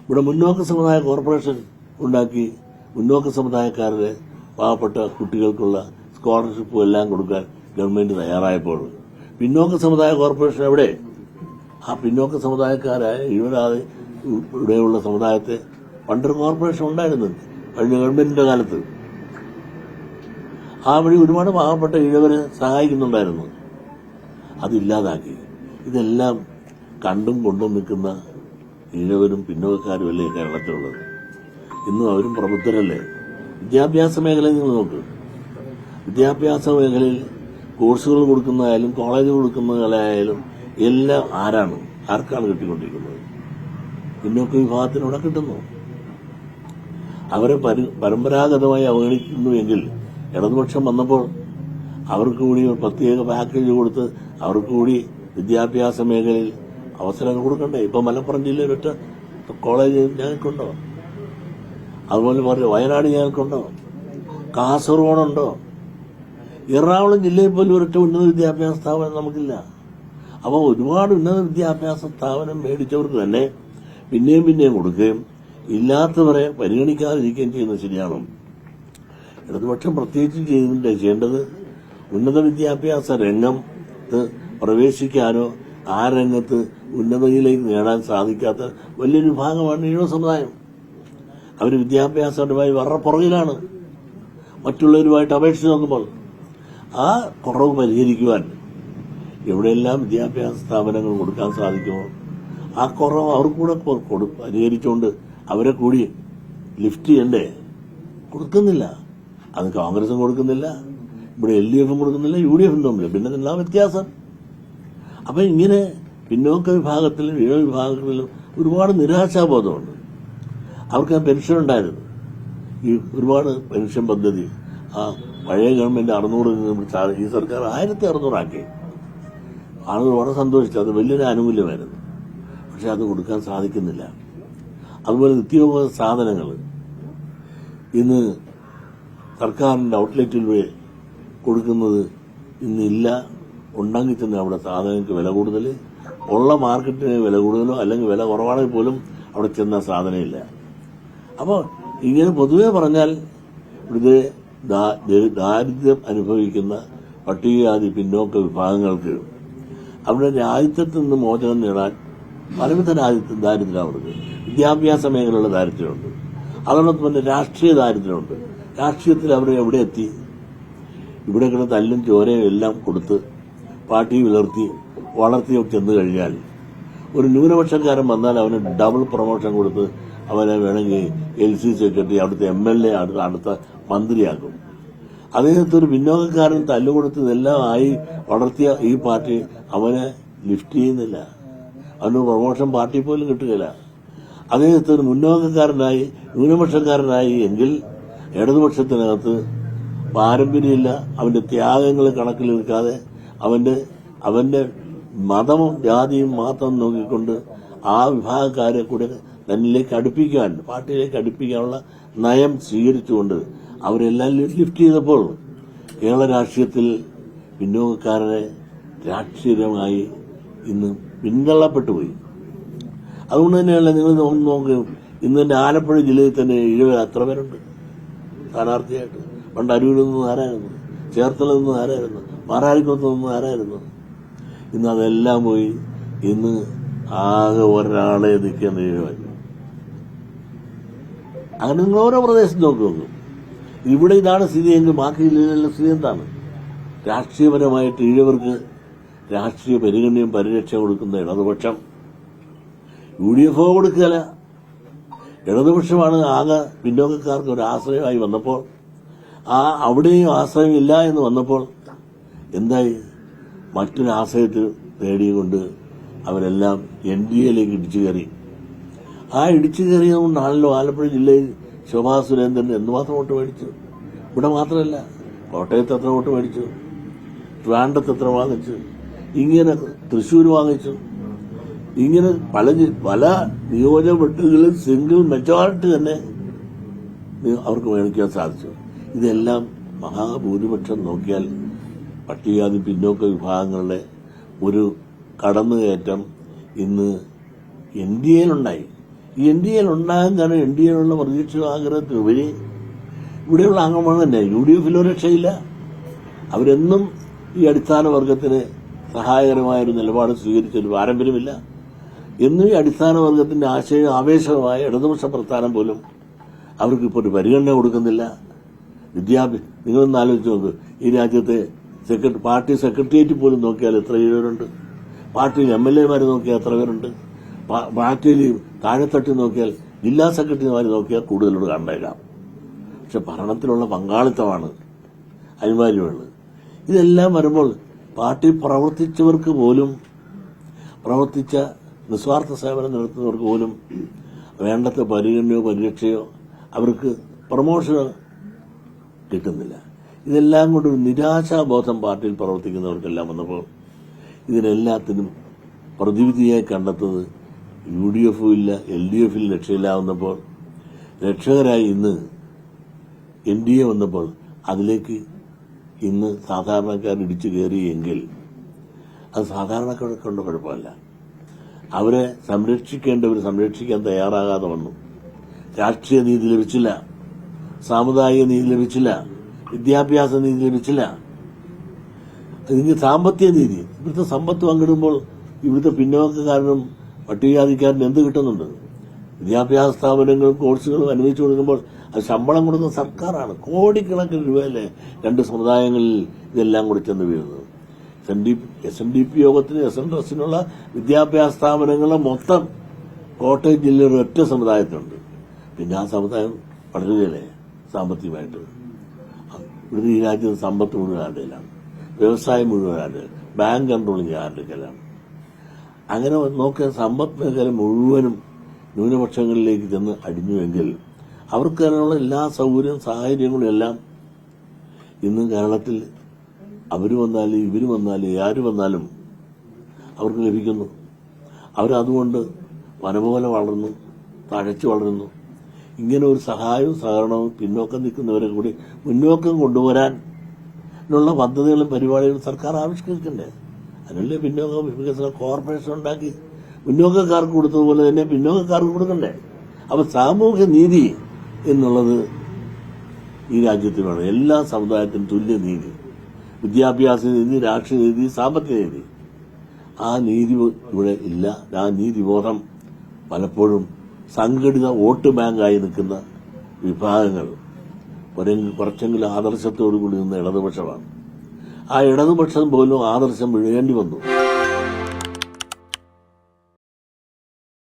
ഇവിടെ മുന്നോക്ക സമുദായ കോർപ്പറേഷൻ ഉണ്ടാക്കി മുന്നോക്ക സമുദായക്കാരുടെ പാവപ്പെട്ട കുട്ടികൾക്കുള്ള സ്കോളർഷിപ്പും എല്ലാം കൊടുക്കാൻ ഗവൺമെന്റ് തയ്യാറായപ്പോൾ പിന്നോക്ക സമുദായ കോർപ്പറേഷൻ എവിടെ? ആ പിന്നോക്ക സമുദായക്കാരായ ഇവിടെയുള്ള സമുദായത്തെ പണ്ടൊരു കോർപ്പറേഷൻ ഉണ്ടായിരുന്നു കഴിഞ്ഞ ഗവൺമെന്റിന്റെ കാലത്ത്. ആ വഴി ഒരുപാട് പാവപ്പെട്ട ഇഴവരെ സഹായിക്കുന്നുണ്ടായിരുന്നു. അതില്ലാതാക്കി. ഇതെല്ലാം കണ്ടും കൊണ്ടും നിൽക്കുന്ന ഇഴവരും പിന്നോക്കക്കാരും അല്ലേ കേരളത്തിലുള്ളത്. ഇന്നും അവരും പ്രബുദ്ധരല്ലേ. വിദ്യാഭ്യാസ മേഖലയിൽ നിങ്ങൾ നോക്ക്. വിദ്യാഭ്യാസ മേഖലയിൽ കോഴ്സുകൾ കൊടുക്കുന്നതായാലും കോളേജ് കൊടുക്കുന്നതായാലും എല്ലാം ആർക്കാണ് കിട്ടിക്കൊണ്ടിരിക്കുന്നത്? പിന്നോക്ക വിഭാഗത്തിനൂടെ കിട്ടുന്നു. അവരെ പരമ്പരാഗതമായി അവഗണിക്കുന്നുവെങ്കിൽ ഇടതുപക്ഷം വന്നപ്പോൾ അവർക്ക് കൂടി ഒരു പ്രത്യേക പാക്കേജ് കൊടുത്ത് അവർക്ക് കൂടി വിദ്യാഭ്യാസ മേഖലയിൽ അവസരങ്ങൾ കൊടുക്കണ്ടേ? ഇപ്പൊ മലപ്പുറം ജില്ലയിൽ ഒറ്റ കോളേജ് ഞങ്ങൾക്കുണ്ടോ? അതുപോലെ പറഞ്ഞു വയനാട് ഞങ്ങൾക്കുണ്ടോ? കാസർഗോഡുണ്ടോ? എറണാകുളം ജില്ലയിൽ പോലും ഒരൊറ്റ ഉന്നത വിദ്യാഭ്യാസ സ്ഥാപനം നമുക്കില്ല. അപ്പോൾ ഒരുപാട് ഉന്നത വിദ്യാഭ്യാസ സ്ഥാപനം മേടിച്ചവർക്ക് തന്നെ പിന്നെയും കൊടുക്കുകയും ഇല്ലാത്തവരെ പരിഗണിക്കാതിരിക്കുകയും ചെയ്യുന്നത് ശരിയാണോ? ഇടതുപക്ഷം പ്രത്യേകിച്ച് ചെയ്യേണ്ടത് ഉന്നത വിദ്യാഭ്യാസ രംഗത്ത് പ്രവേശിക്കാനോ ആ രംഗത്ത് ഉന്നതയിലേക്ക് നേടാൻ സാധിക്കാത്ത വലിയൊരു വിഭാഗമാണ് ഈഴവ സമുദായം. അവർ വിദ്യാഭ്യാസപരമായി വളരെ പുറകിലാണ് മറ്റുള്ളവരുമായിട്ട് അപേക്ഷിച്ച് നോക്കുമ്പോൾ. ആ കുറവ് പരിഹരിക്കുവാൻ എവിടെയെല്ലാം വിദ്യാഭ്യാസ സ്ഥാപനങ്ങൾ കൊടുക്കാൻ സാധിക്കുമോ ആ കുറവ് അവർക്കൂടെ പരിഹരിച്ചുകൊണ്ട് അവരെ കൂടി ലിഫ്റ്റ് ചെയ്യണ്ടേ? കൊടുക്കുന്നില്ല. അത് കോൺഗ്രസും കൊടുക്കുന്നില്ല, ഇവിടെ LDFും കൊടുക്കുന്നില്ല, UDFും തമ്മില്ല. പിന്നെ എല്ലാ വ്യത്യാസം. അപ്പൊ ഇങ്ങനെ പിന്നോക്ക വിഭാഗത്തിലും ഈഴവ വിഭാഗങ്ങളിലും ഒരുപാട് നിരാശാബോധമുണ്ട്. അവർക്ക് പെൻഷൻ ഉണ്ടായിരുന്നു. ഈ ഒരുപാട് പെൻഷൻ പദ്ധതി ആ പഴയ ഗവൺമെന്റ് 600 ഈ സർക്കാർ 1600 ആക്കി. ആളുകൾ വളരെ സന്തോഷിച്ചു. അത് വലിയൊരു ആനുകൂല്യമായിരുന്നു. പക്ഷെ അത് കൊടുക്കാൻ സാധിക്കുന്നില്ല. അതുപോലെ നിത്യോപയോഗ സാധനങ്ങൾ ഇന്ന് സർക്കാരിന്റെ ഔട്ട്ലെറ്റിലൂടെ കൊടുക്കുന്നത് ഇന്നില്ല. ഉണ്ടെങ്കിൽ തന്നെ അവിടെ സാധനങ്ങൾക്ക് വില കൂടുതൽ, ഉള്ള മാർക്കറ്റിന് വില കൂടുതലോ അല്ലെങ്കിൽ വില കുറവാണെങ്കിൽ പോലും അവിടെ ചെന്ന സാധനമില്ല. അപ്പോൾ ഇങ്ങനെ പൊതുവെ പറഞ്ഞാൽ ഇത് ദാരിദ്ര്യം അനുഭവിക്കുന്ന പട്ടികജാതി പിന്നോക്ക വിഭാഗങ്ങൾക്ക് അവിടെ രാജ്യത്തിൽ നിന്ന് മോചനം നേടാൻ പലവിധ ദാരിദ്ര്യം അവർക്ക്. വിദ്യാഭ്യാസ മേഖലയിലുള്ള ദാരിദ്ര്യമുണ്ട്. അതോടൊപ്പം തന്നെ രാഷ്ട്രീയ ദാരിദ്ര്യമുണ്ട്. രാഷ്ട്രീയത്തിൽ അവർ എവിടെ എത്തി? ഇവിടെ കിടന്ന് തല്ലും ചോരയും എല്ലാം കൊടുത്ത് പാർട്ടി വളർത്തി ചെന്നു കഴിഞ്ഞാൽ ഒരു ന്യൂനപക്ഷക്കാരൻ വന്നാൽ അവന് ഡബിൾ പ്രൊമോഷൻ കൊടുത്ത് അവനെ വേണമെങ്കിൽ LC സെക്രട്ടറി, അവിടുത്തെ MLA, അടുത്ത മന്ത്രിയാക്കും. അദ്ദേഹത്തെ ഒരു പിന്നോക്കക്കാരൻ തല്ലുകൊടുത്ത് ഇതെല്ലാം ആയി വളർത്തിയ ഈ പാർട്ടി അവനെ ലിഫ്റ്റ് ചെയ്യുന്നില്ല. അവന് പ്രൊമോഷൻ പാർട്ടി പോലും കിട്ടുകയില്ല. അദ്ദേഹത്തെ ഒരു മുന്നോക്കക്കാരനായി ന്യൂനപക്ഷക്കാരനായി എങ്കിൽ ഇടതുപക്ഷത്തിനകത്ത് പാരമ്പര്യമില്ല. അവന്റെ ത്യാഗങ്ങൾ കണക്കിലെടുക്കാതെ അവന്റെ മതവും ജാതിയും മാത്രം നോക്കിക്കൊണ്ട് ആ വിഭാഗക്കാരെ കൂടെ തന്നിലേക്ക് അടുപ്പിക്കാൻ, പാർട്ടിയിലേക്ക് അടുപ്പിക്കാനുള്ള നയം സ്വീകരിച്ചുകൊണ്ട് അവരെല്ലാം ലിഫ്റ്റ് ചെയ്തപ്പോൾ കേരള രാഷ്ട്രീയത്തിൽ പിന്നോക്കക്കാരനെ രാഷ്ട്രീയമായി ഇന്ന് പിന്തള്ളപ്പെട്ടുപോയി. അതുകൊണ്ട് തന്നെയല്ല നിങ്ങൾ നോക്കുക, ഇന്ന് തന്നെ ആലപ്പുഴ ജില്ലയിൽ തന്നെ 70 അത്ര പേരുണ്ട് സ്ഥാനാർത്ഥിയായിട്ട്. പണ്ട് അരൂരിൽ നിന്ന് ആരായിരുന്നു? ചേർത്തല നിന്ന് ആരായിരുന്നു? മാറാരിക്കുളത്ത് നിന്ന് ആരായിരുന്നു? ഇന്ന് അതെല്ലാം പോയി. ഇന്ന് ആകെ ഒരാളെ നിൽക്കുന്ന ഈഴവൻ. അങ്ങനെ നിങ്ങൾ ഓരോ പ്രദേശത്ത് നോക്കുന്നു. ഇവിടെ ഇതാണ് സ്ഥിതിയെങ്കിൽ ബാക്കി ജില്ലകളിലെ സ്ഥിതി എന്താണ്? രാഷ്ട്രീയപരമായിട്ട് ഈഴവർക്ക് രാഷ്ട്രീയ പരിഗണനയും പരിരക്ഷ കൊടുക്കുന്ന ഇടതുപക്ഷം UDF കൊടുക്കുകയല്ല. ഇടതുപക്ഷമാണ് ആകെ പിന്നോക്കക്കാർക്ക് ഒരു ആശ്രയമായി വന്നപ്പോൾ അവിടെയും ആശ്രയമില്ല എന്ന് വന്നപ്പോൾ എന്തായി? മറ്റൊരു ആശ്രയത്തിൽ നേടിയുകൊണ്ട് അവരെല്ലാം NDAയിലേക്ക് ഇടിച്ചു കയറി. ആ ഇടിച്ചു കയറിയതുകൊണ്ടാണല്ലോ ആലപ്പുഴ ജില്ലയിൽ ശോഭാ സുരേന്ദ്രൻ എന്തുമാത്രം വോട്ട് മേടിച്ചു. ഇവിടെ മാത്രമല്ല, കോട്ടയത്ത് എത്ര വോട്ട് മേടിച്ചു, ട്രിവാൻഡ്രത്ത് എത്ര വാങ്ങിച്ചു, ഇങ്ങനെ തൃശ്ശൂർ വാങ്ങിച്ചു. ഇങ്ങനെ പല നിയോജകമണ്ഡലങ്ങളിൽ സിംഗിൾ മെജോറിറ്റി തന്നെ അവർക്ക് മേടിക്കാൻ സാധിച്ചു. ഇതെല്ലാം മഹാഭൂരിപക്ഷം നോക്കിയാൽ പട്ടികജാതി പിന്നോക്ക വിഭാഗങ്ങളുടെ ഒരു കടന്നുകയറ്റം ഇന്ന് NDAയിലുണ്ടായി. ഈ NDA ഉണ്ടാകാൻ കാരണം NDA പ്രതീക്ഷ ആഗ്രഹത്തിനുപരി ഇവിടെയുള്ള അംഗങ്ങൾ തന്നെ UDF രക്ഷയില്ല. അവരെന്നും ഈ അടിസ്ഥാന വർഗത്തിന് സഹായകരമായൊരു നിലപാട് സ്വീകരിച്ചൊരു പാരമ്പര്യമില്ല. എന്നും ഈ അടിസ്ഥാന വർഗത്തിന്റെ ആവേശമായ ഇടതുപക്ഷ പ്രസ്ഥാനം പോലും അവർക്കിപ്പോൾ ഒരു പരിഗണന കൊടുക്കുന്നില്ല. നിങ്ങളൊന്ന് ആലോചിച്ച് നോക്ക്, ഈ രാജ്യത്തെ പാർട്ടി സെക്രട്ടേറിയറ്റ് പോലും നോക്കിയാൽ എത്ര പേരുണ്ട്, പാർട്ടിയിൽ MLA നോക്കിയാൽ എത്ര പേരുണ്ട്, പാർട്ടിയിൽ താഴെത്തട്ടി നോക്കിയാൽ ജില്ലാ സെക്രട്ടറിമാർ നോക്കിയാൽ കൂടുതലോട് കണ്ടേക്കാം. പക്ഷെ ഭരണത്തിലുള്ള പങ്കാളിത്തമാണ് അനിവാര്യമുള്ളത്. ഇതെല്ലാം വരുമ്പോൾ പാർട്ടി പ്രവർത്തിച്ചവർക്ക് പോലും, പ്രവർത്തിച്ച നിസ്വാർത്ഥ സേവനം നടത്തുന്നവർക്ക് പോലും വേണ്ടത്ര പരിഗണനയോ പരിരക്ഷയോ അവർക്ക് പ്രമോഷനോ കിട്ടുന്നില്ല. ഇതെല്ലാം കൊണ്ടൊരു നിരാശാബോധം പാർട്ടിയിൽ പ്രവർത്തിക്കുന്നവർക്കെല്ലാം വന്നപ്പോൾ ഇതിനെല്ലാത്തിനും പ്രതിവിധിയായി കണ്ടെത്തുന്നത് UDF ഇല്ല, LDF രക്ഷയില്ലാവുന്നപ്പോൾ രക്ഷകരായി ഇന്ന് NDA വന്നപ്പോൾ അതിലേക്ക് ഇന്ന് സാധാരണക്കാർ ഇടിച്ചു കയറിയെങ്കിൽ അത് സാധാരണക്കാരെ കൊണ്ട് കുഴപ്പമില്ല. അവരെ സംരക്ഷിക്കേണ്ടവർ സംരക്ഷിക്കാൻ തയ്യാറാകാതെ വന്നു. രാഷ്ട്രീയ നീതി ലഭിച്ചില്ല, സാമുദായിക നീതി ലഭിച്ചില്ല, വിദ്യാഭ്യാസ നീതി ലഭിച്ചില്ല. ഇതിന് സാമ്പത്തിക നീതി, ഇവിടുത്തെ സമ്പത്ത് പങ്കിടുമ്പോൾ ഇവിടുത്തെ പിന്നോക്കക്കാരനും പട്ടികജാതിക്കാരനും എന്ത് കിട്ടുന്നുണ്ട്? വിദ്യാഭ്യാസ സ്ഥാപനങ്ങളും കോഴ്സുകളും അനുവദിച്ചു കൊടുക്കുമ്പോൾ അത് ശമ്പളം കൊടുക്കുന്ന സർക്കാരാണ്. കോടിക്കണക്കിന് രൂപയല്ലേ രണ്ട് സമുദായങ്ങളിൽ ഇതെല്ലാം കൂടി ചെന്ന് വീഴുന്നത്. SNDP യോഗത്തിന് SNDRSനുള്ള വിദ്യാഭ്യാസ സ്ഥാപനങ്ങളുടെ മൊത്തം കോട്ടയം ജില്ലയുടെ ഒറ്റ സമുദായത്തിലുണ്ട്. പിന്നെ ആ സമുദായം വളരുകയല്ലേ സാമ്പത്തികമായിട്ട്. ഇവിടുത്തെ ഈ രാജ്യത്ത് സമ്പത്ത് മുഴുവൻ ആരുടെയിലാണ്, വ്യവസായം മുഴുവൻ ആരുടെ, ബാങ്ക് കൺട്രോളിങ് ആരുടെ കയ്യിലാണ്. അങ്ങനെ നോക്കിയ സമ്പദ് മേഖല മുഴുവനും ന്യൂനപക്ഷങ്ങളിലേക്ക് ചെന്ന് അടിഞ്ഞുവെങ്കിൽ അവർക്ക് അതിനുള്ള എല്ലാ സൗകര്യവും സാഹചര്യങ്ങളും എല്ലാം ഇന്ന് കേരളത്തിൽ അവർ വന്നാലും ഇവർ വന്നാലും ആര് വന്നാലും അവർക്ക് ലഭിക്കുന്നു. അവരതുകൊണ്ട് വനപോലെ വളർന്നു, തഴച്ചു വളരുന്നു. ഇങ്ങനെ ഒരു സഹായവും സഹകരണവും പിന്നോക്കം നിൽക്കുന്നവരെ കൂടി മുന്നോക്കം കൊണ്ടുവരാനുള്ള പദ്ധതികളും പരിപാടികളും സർക്കാർ ആവിഷ്കരിക്കണ്ടേ? അതിനല്ലേ പിന്നോക്ക വികസന കോർപ്പറേഷൻ ഉണ്ടാക്കി മുന്നോക്കക്കാർക്ക് കൊടുത്തതുപോലെ തന്നെ പിന്നോക്കക്കാർക്ക് കൊടുക്കണ്ടേ? അപ്പൊ സാമൂഹ്യ നീതി എന്നുള്ളത് ഈ രാജ്യത്ത് വേണം. എല്ലാ സമുദായത്തിനും തുല്യ നീതി, വിദ്യാഭ്യാസ നീതി, രാഷ്ട്രീയ നീതി, സാമ്പത്തിക നീതി. ആ നീതി ഇവിടെ ഇല്ല. ആ നീതിബോധം പലപ്പോഴും സംഘടിത വോട്ട് ബാങ്കായി നിൽക്കുന്ന വിഭാഗങ്ങൾ കുറച്ചെങ്കിലും ആദർശത്തോടു കൂടി നിന്ന ഇടതുപക്ഷമാണ്. ആ ഇടതുപക്ഷം പോലും ആദർശം വിഴേണ്ടി വന്നു.